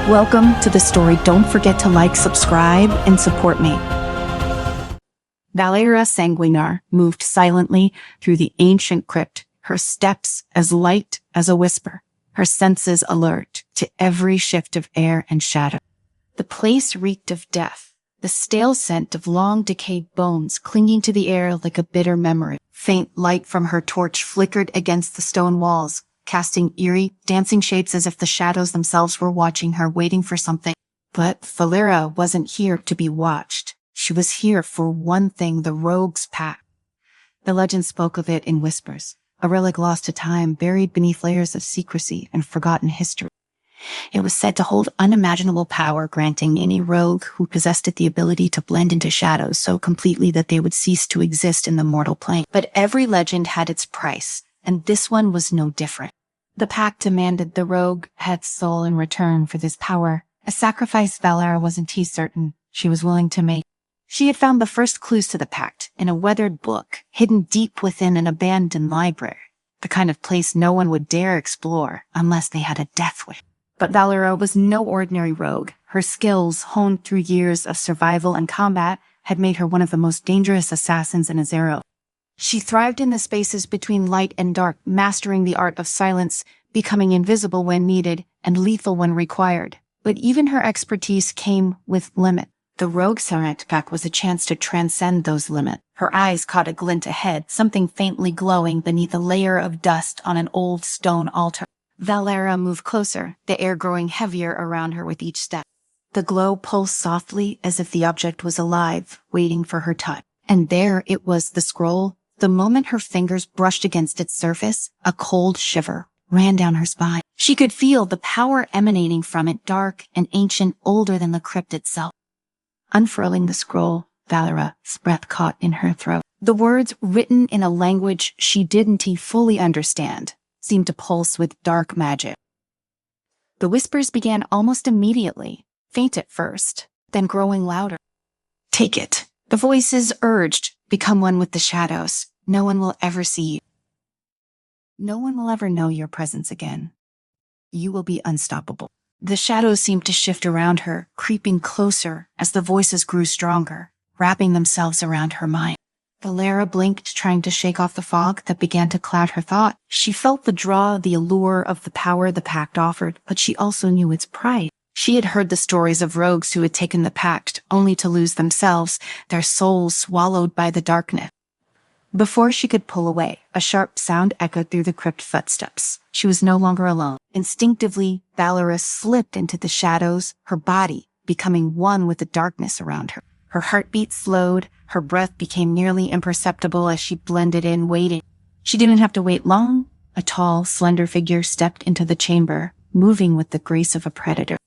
Welcome to the story. Don't forget to like, subscribe, and support me. Valera Sanguinar moved silently through the ancient crypt, her steps as light as a whisper, her senses alert to every shift of air and shadow. The place reeked of death, the stale scent of long decayed bones clinging to the air like a bitter memory. Faint light from her torch flickered against the stone walls, casting eerie, dancing shapes as if the shadows themselves were watching her, waiting for something. But Valera wasn't here to be watched. She was here for one thing: the Rogue's Pact. The legend spoke of it in whispers, a relic lost to time, buried beneath layers of secrecy and forgotten history. It was said to hold unimaginable power, granting any rogue who possessed it the ability to blend into shadows so completely that they would cease to exist in the mortal plane. But every legend had its price, and this one was no different. The pact demanded the rogue head's soul in return for this power, a sacrifice Valera wasn't certain she was willing to make. She had found the first clues to the pact in a weathered book hidden deep within an abandoned library, the kind of place no one would dare explore unless they had a death wish. But Valera was no ordinary rogue. Her skills, honed through years of survival and combat, had made her one of the most dangerous assassins in Azero. She thrived in the spaces between light and dark, mastering the art of silence, becoming invisible when needed and lethal when required. But even her expertise came with limit. The Rogue's Pact was a chance to transcend those limits. Her eyes caught a glint ahead, something faintly glowing beneath a layer of dust on an old stone altar. Valera moved closer, the air growing heavier around her with each step. The glow pulsed softly as if the object was alive, waiting for her touch. And there it was, the scroll. The moment her fingers brushed against its surface, a cold shiver ran down her spine. She could feel the power emanating from it, dark and ancient, older than the crypt itself. Unfurling the scroll, Valera's breath caught in her throat. The words, written in a language she didn't fully understand, seemed to pulse with dark magic. The whispers began almost immediately, faint at first, then growing louder. "Take it," the voices urged. "Become one with the shadows. No one will ever see you. No one will ever know your presence again. You will be unstoppable." The shadows seemed to shift around her, creeping closer as the voices grew stronger, wrapping themselves around her mind. Valera blinked, trying to shake off the fog that began to cloud her thought. She felt the draw, the allure of the power the pact offered, but she also knew its price. She had heard the stories of rogues who had taken the pact only to lose themselves, their souls swallowed by the darkness. Before she could pull away, a sharp sound echoed through the crypt footsteps. She was no longer alone. Instinctively, Valera slipped into the shadows, her body becoming one with the darkness around her. Her heartbeat slowed, her breath became nearly imperceptible as she blended in, waiting. She didn't have to wait long. A tall, slender figure stepped into the chamber, moving with the grace of a predator.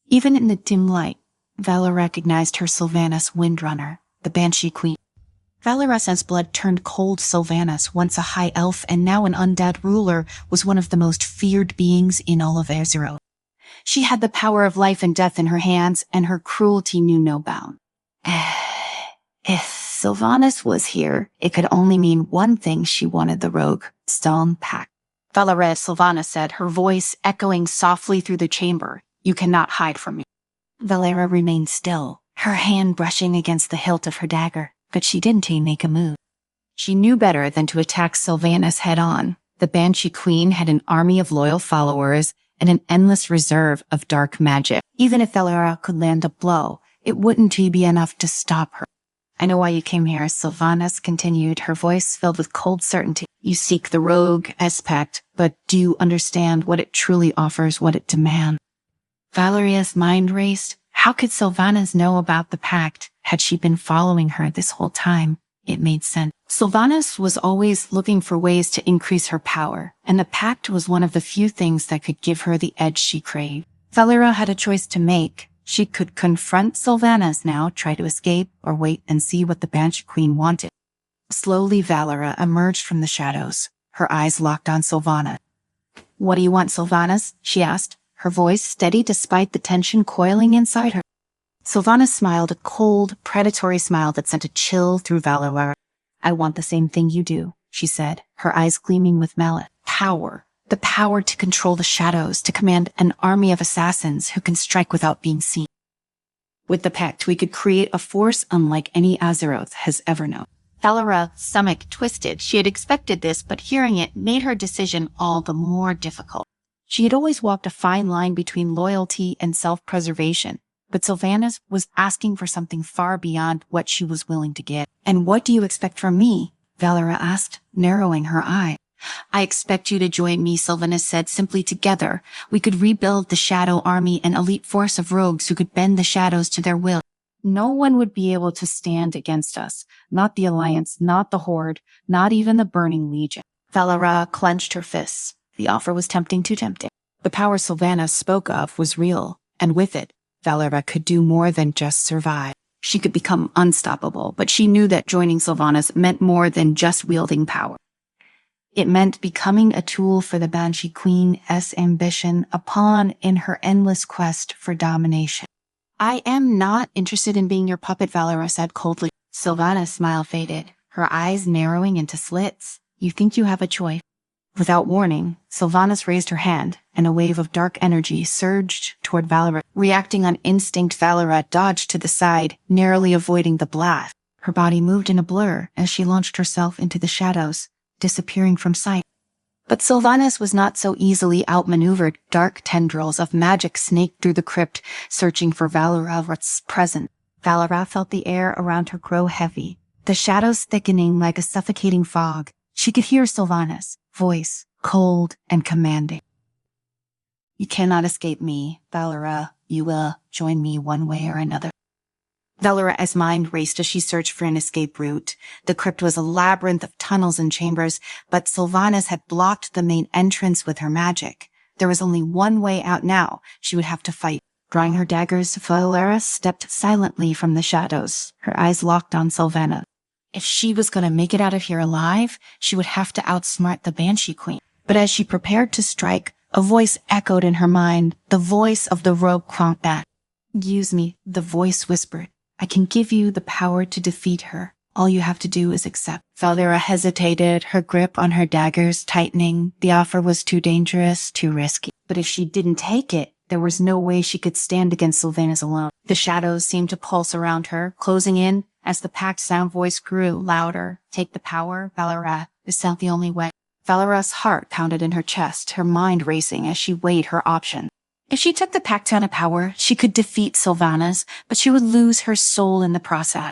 Even in the dim light, Valera recognized her Sylvanas Windrunner, the Banshee Queen. Valera's blood turned cold. Sylvanas, once a high elf and now an undead ruler, was one of the most feared beings in all of Azero. She had the power of life and death in her hands, and her cruelty knew no bound. If Sylvanas was here, it could only mean one thing: she wanted the Rogue Stone Pact. "Valera," Sylvanas said, her voice echoing softly through the chamber. "You cannot hide from me." Valera remained still, her hand brushing against the hilt of her dagger, but she didn't make a move. She knew better than to attack Sylvanas head-on. The Banshee Queen had an army of loyal followers and an endless reserve of dark magic. Even if Valera could land a blow, it wouldn't be enough to stop her. "I know why you came here," Sylvanas continued, her voice filled with cold certainty. "You seek the Rogue's Pact, but do you understand what it truly offers, what it demands?" Valeria's mind raced. How could Sylvanas know about the pact? Had she been following her this whole time? It made sense. Sylvanas was always looking for ways to increase her power, and the pact was one of the few things that could give her the edge she craved. Valera had a choice to make. She could confront Sylvanas now, try to escape, or wait and see what the Banshee Queen wanted. Slowly, Valera emerged from the shadows, her eyes locked on Sylvanas. "What do you want, Sylvanas?" she asked, her voice steady despite the tension coiling inside her. Sylvanas smiled, a cold, predatory smile that sent a chill through Valera. "I want the same thing you do," she said, her eyes gleaming with malice. "Power. The power to control the shadows, to command an army of assassins who can strike without being seen. With the pact, we could create a force unlike any Azeroth has ever known. Valera's stomach twisted. She had expected this, but hearing it made her decision all the more difficult. She had always walked a fine line between loyalty and self-preservation, but Sylvanas was asking for something far beyond what she was willing to give. "And what do you expect from me?" Valera asked, narrowing her eye. "I expect you to join me," Sylvanas said. "Simply together, we could rebuild the Shadow Army, an elite force of rogues who could bend the shadows to their will. No one would be able to stand against us. Not the Alliance, not the Horde, not even the Burning Legion." Valera clenched her fists. The offer was tempting, too tempting. The power Sylvanas spoke of was real, and with it, Valera could do more than just survive. She could become unstoppable, but she knew that joining Sylvanas meant more than just wielding power. It meant becoming a tool for the Banshee Queen's ambition, a pawn in her endless quest for domination. "I am not interested in being your puppet," Valera said coldly. Sylvanas' smile faded, her eyes narrowing into slits. "You think you have a choice?" Without warning, Sylvanas raised her hand, and a wave of dark energy surged toward Valera. Reacting on instinct, Valera dodged to the side, narrowly avoiding the blast. Her body moved in a blur as she launched herself into the shadows, disappearing from sight. But Sylvanas was not so easily outmaneuvered. Dark tendrils of magic snaked through the crypt, searching for Valera's presence. Valera felt the air around her grow heavy, the shadows thickening like a suffocating fog. She could hear Sylvanas' voice, cold and commanding. "You cannot escape me, Valera. You will join me one way or another." Valera's mind raced as she searched for an escape route. The crypt was a labyrinth of tunnels and chambers, but Sylvanas had blocked the main entrance with her magic. There was only one way out now. She would have to fight. Drawing her daggers, Valera stepped silently from the shadows, her eyes locked on Sylvanas. If she was going to make it out of here alive, she would have to outsmart the Banshee Queen. But as she prepared to strike, a voice echoed in her mind, the voice of the rogue combat. "Use me," the voice whispered. "I can give you the power to defeat her. All you have to do is accept." Valera hesitated, her grip on her daggers tightening. The offer was too dangerous, too risky. But if she didn't take it, there was no way she could stand against Sylvanas alone. The shadows seemed to pulse around her, closing in as the packed sound voice grew louder. "Take the power, Valera. Is that the only way?" Valera's heart pounded in her chest, her mind racing as she weighed her options. If she took the pact ton of power, she could defeat Sylvanas, but she would lose her soul in the process.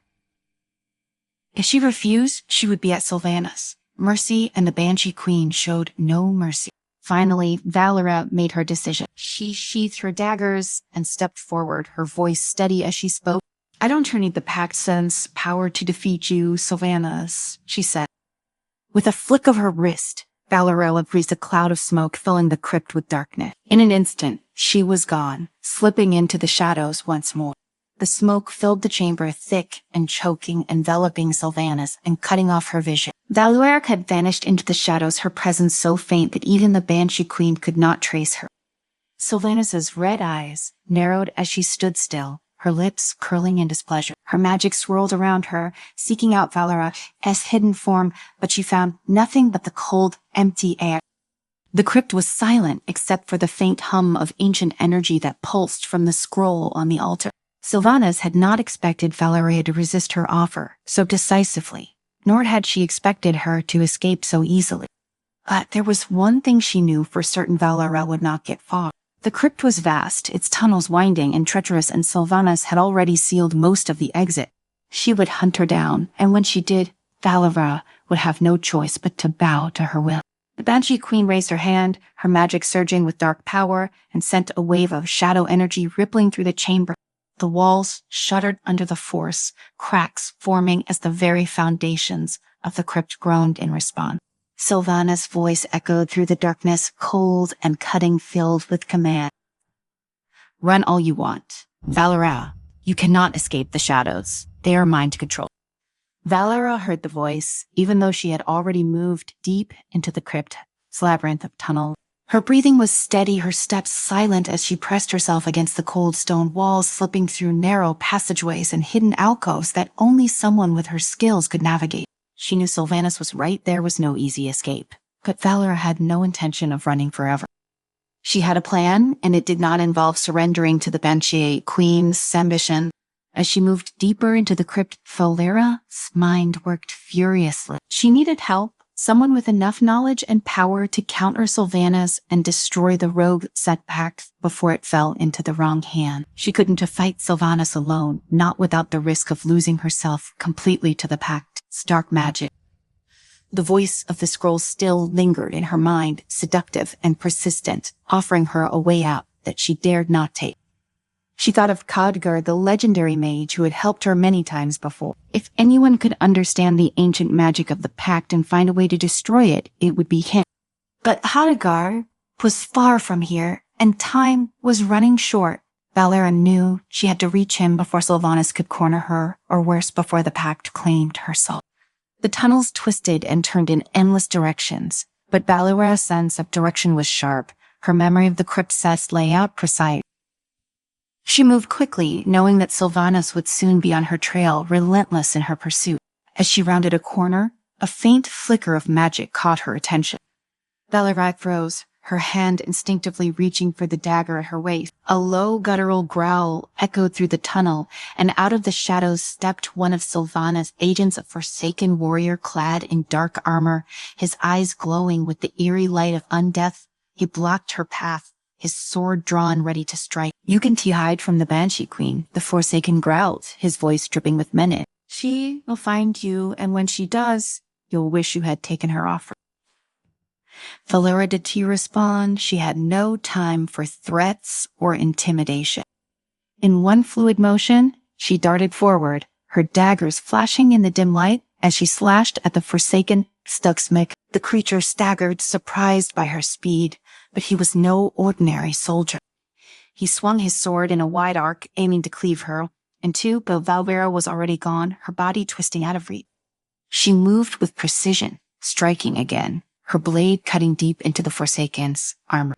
If she refused, she would be at Sylvanas. Mercy and the Banshee Queen showed no mercy. Finally, Valera made her decision. She sheathed her daggers and stepped forward, her voice steady as she spoke. "I don't need the pact's power to defeat you, Sylvanas," she said. With a flick of her wrist, Valera breathed a cloud of smoke, filling the crypt with darkness. In an instant, she was gone, slipping into the shadows once more. The smoke filled the chamber, thick and choking, enveloping Sylvanas and cutting off her vision. Valera had vanished into the shadows, her presence so faint that even the Banshee Queen could not trace her. Sylvanas' red eyes narrowed as she stood still, her lips curling in displeasure. Her magic swirled around her, seeking out Valera's hidden form, but she found nothing but the cold, empty air. The crypt was silent except for the faint hum of ancient energy that pulsed from the scroll on the altar. Sylvanas had not expected Valera to resist her offer so decisively, nor had she expected her to escape so easily. But there was one thing she knew for certain: Valera would not get far. The crypt was vast, its tunnels winding and treacherous, and Sylvanas had already sealed most of the exit. She would hunt her down, and when she did, Valera would have no choice but to bow to her will. The Banshee Queen raised her hand, her magic surging with dark power, and sent a wave of shadow energy rippling through the chamber. The walls shuddered under the force, cracks forming as the very foundations of the crypt groaned in response. Sylvanas' voice echoed through the darkness, cold and cutting, filled with command. "Run all you want. Valera, you cannot escape the shadows. They are mine to control." Valera heard the voice, even though she had already moved deep into the crypt's labyrinth of tunnels. Her breathing was steady, her steps silent as she pressed herself against the cold stone walls, slipping through narrow passageways and hidden alcoves that only someone with her skills could navigate. She knew Sylvanas was right. There was no easy escape. But Valera had no intention of running forever. She had a plan, and it did not involve surrendering to the Banshee Queen's ambition. As she moved deeper into the crypt, Valera's mind worked furiously. She needed help, someone with enough knowledge and power to counter Sylvanas and destroy the rogue set pact before it fell into the wrong hand. She couldn't fight Sylvanas alone, not without the risk of losing herself completely to the pact's dark magic. The voice of the scroll still lingered in her mind, seductive and persistent, offering her a way out that she dared not take. She thought of Khadgar, the legendary mage who had helped her many times before. If anyone could understand the ancient magic of the pact and find a way to destroy it, it would be him. But Khadgar was far from here, and time was running short. Valera knew she had to reach him before Sylvanas could corner her, or worse, before the pact claimed her soul. The tunnels twisted and turned in endless directions, but Valera's sense of direction was sharp. Her memory of the crypt's layout precise. She moved quickly, knowing that Sylvanas would soon be on her trail, relentless in her pursuit. As she rounded a corner, a faint flicker of magic caught her attention. Valera froze, her hand instinctively reaching for the dagger at her waist. A low, guttural growl echoed through the tunnel, and out of the shadows stepped one of Sylvanas' agents, a forsaken warrior clad in dark armor, his eyes glowing with the eerie light of undeath. He blocked her path, his sword drawn ready to strike. "You can hide from the Banshee Queen," the Forsaken growled, his voice dripping with menace. "She will find you, and when she does, you'll wish you had taken her off." Valera did she respond. She had no time for threats or intimidation. In one fluid motion, she darted forward, her daggers flashing in the dim light as she slashed at the Forsaken Stugsmith. The creature staggered, surprised by her speed, but he was no ordinary soldier. He swung his sword in a wide arc, aiming to cleave her, but Valera was already gone, her body twisting out of reach. She moved with precision, striking again, her blade cutting deep into the Forsaken's armor.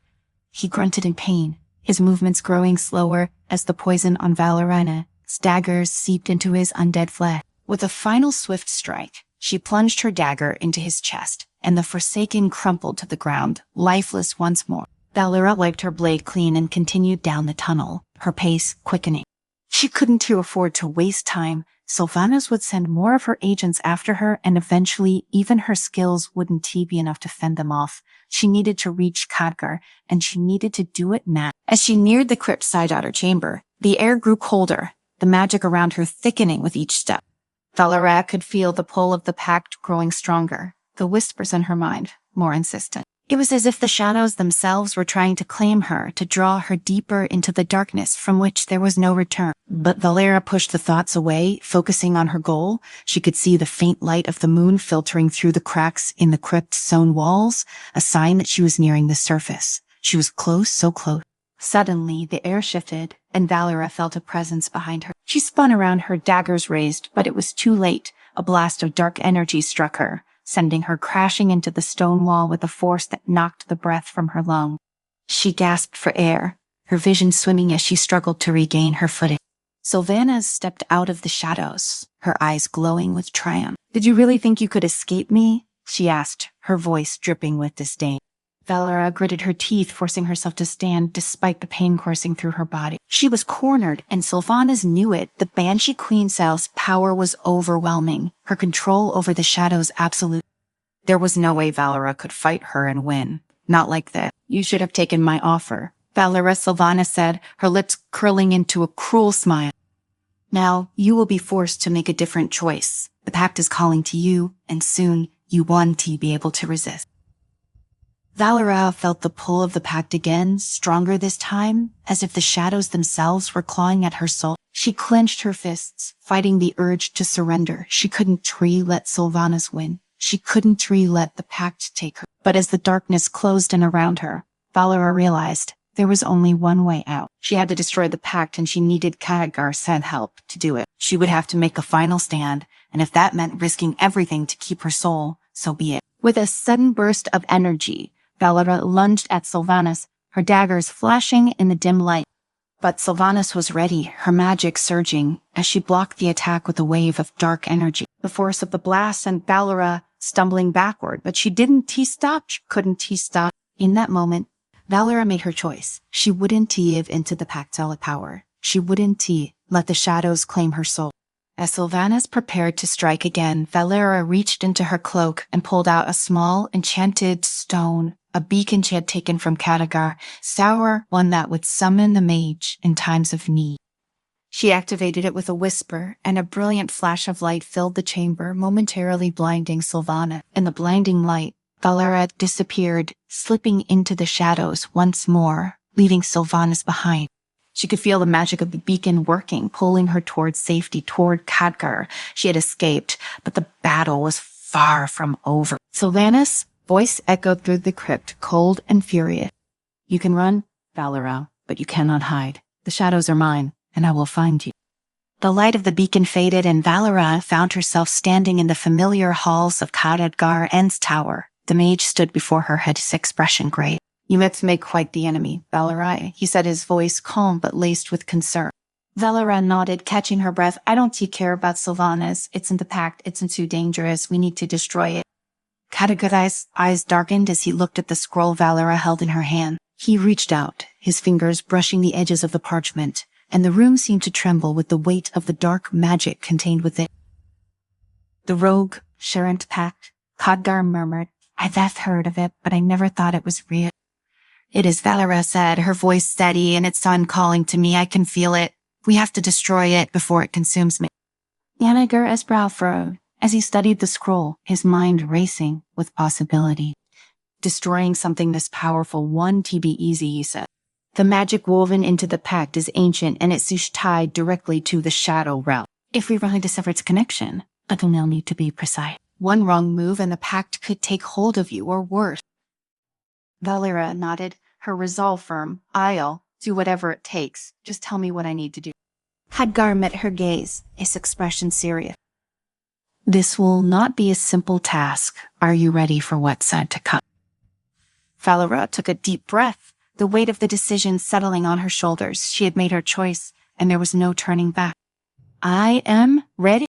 He grunted in pain, his movements growing slower as the poison on Valera's daggers seeped into his undead flesh. With a final swift strike, she plunged her dagger into his chest, and the Forsaken crumpled to the ground, lifeless once more. Valera wiped her blade clean and continued down the tunnel, her pace quickening. She couldn't afford to waste time. Sylvanas would send more of her agents after her, and eventually even her skills wouldn't be enough to fend them off. She needed to reach Khadgar, and she needed to do it now. As she neared the crypt's side outer chamber, the air grew colder, the magic around her thickening with each step. Valera could feel the pull of the pact growing stronger, the whispers in her mind more insistent. It was as if the shadows themselves were trying to claim her, to draw her deeper into the darkness from which there was no return. But Valera pushed the thoughts away, focusing on her goal. She could see the faint light of the moon filtering through the cracks in the crypt's stone walls, a sign that she was nearing the surface. She was close, so close. Suddenly, the air shifted, and Valera felt a presence behind her. She spun around, her daggers raised, but it was too late. A blast of dark energy struck her, sending her crashing into the stone wall with a force that knocked the breath from her lungs. She gasped for air, her vision swimming as she struggled to regain her footing. Sylvanas stepped out of the shadows, her eyes glowing with triumph. "Did you really think you could escape me?" she asked, her voice dripping with disdain. Valera gritted her teeth, forcing herself to stand despite the pain coursing through her body. She was cornered, and Sylvanas knew it. The Banshee Queen's power was overwhelming, her control over the shadows absolute. There was no way Valera could fight her and win. Not like that. "You should have taken my offer," Valera, Sylvanas said, her lips curling into a cruel smile. "Now, you will be forced to make a different choice. The pact is calling to you, and soon you won't be able to resist." Valera felt the pull of the pact again, stronger this time, as if the shadows themselves were clawing at her soul. She clenched her fists, fighting the urge to surrender. She couldn't let Sylvanas win. She couldn't let the pact take her. But as the darkness closed in around her, Valera realized there was only one way out. She had to destroy the pact, and she needed Khadgar's help to do it. She would have to make a final stand, and if that meant risking everything to keep her soul, so be it. With a sudden burst of energy, Valera lunged at Sylvanas, her daggers flashing in the dim light. But Sylvanas was ready, her magic surging, as she blocked the attack with a wave of dark energy. The force of the blast sent Valera's stumbling backward, but she couldn't stop. In that moment, Valera made her choice. She wouldn't give into the pactolic power. She wouldn't let the shadows claim her soul. As Sylvanas prepared to strike again, Valera reached into her cloak and pulled out a small, enchanted stone, a beacon she had taken from Khadgar, sour one that would summon the mage in times of need. She activated it with a whisper, and a brilliant flash of light filled the chamber, momentarily blinding Sylvana. In the blinding light, Valera disappeared, slipping into the shadows once more, leaving Sylvanas behind. She could feel the magic of the beacon working, pulling her towards safety, toward Khadgar. She had escaped, but the battle was far from over. Sylvanas' voice echoed through the crypt, cold and furious. "You can run, Valera, but you cannot hide. The shadows are mine, and I will find you." The light of the beacon faded, and Valera found herself standing in the familiar halls of Khadgar End's tower. The mage stood before her, his expression grave. "You must make quite the enemy, Valera," he said, his voice calm but laced with concern. Valera nodded, catching her breath. "I don't care about Sylvanas. It's in the pact. It's too dangerous. We need to destroy it." Khadgar's eyes darkened as he looked at the scroll Valera held in her hand. He reached out, his fingers brushing the edges of the parchment, and the room seemed to tremble with the weight of the dark magic contained within. "The rogue, Sharent pact," Khadgar murmured. "I've heard of it, but I never thought it was real." "It is," Valera said, her voice steady, "and its son calling to me. I can feel it. We have to destroy it before it consumes me." Khadgar's brow furrowed as he studied the scroll, his mind racing with possibility. "Destroying something this powerful won't be easy," he said. "The magic woven into the pact is ancient, and it's tied directly to the shadow realm. If we really discover its connection, but we'll need to be precise. One wrong move and the pact could take hold of you, or worse." Valera nodded, her resolve firm. "I'll do whatever it takes. Just tell me what I need to do." Khadgar met her gaze, his expression serious. "This will not be a simple task. Are you ready for what's to come?" Valera took a deep breath, the weight of the decision settling on her shoulders. She had made her choice, and there was no turning back. "I am ready."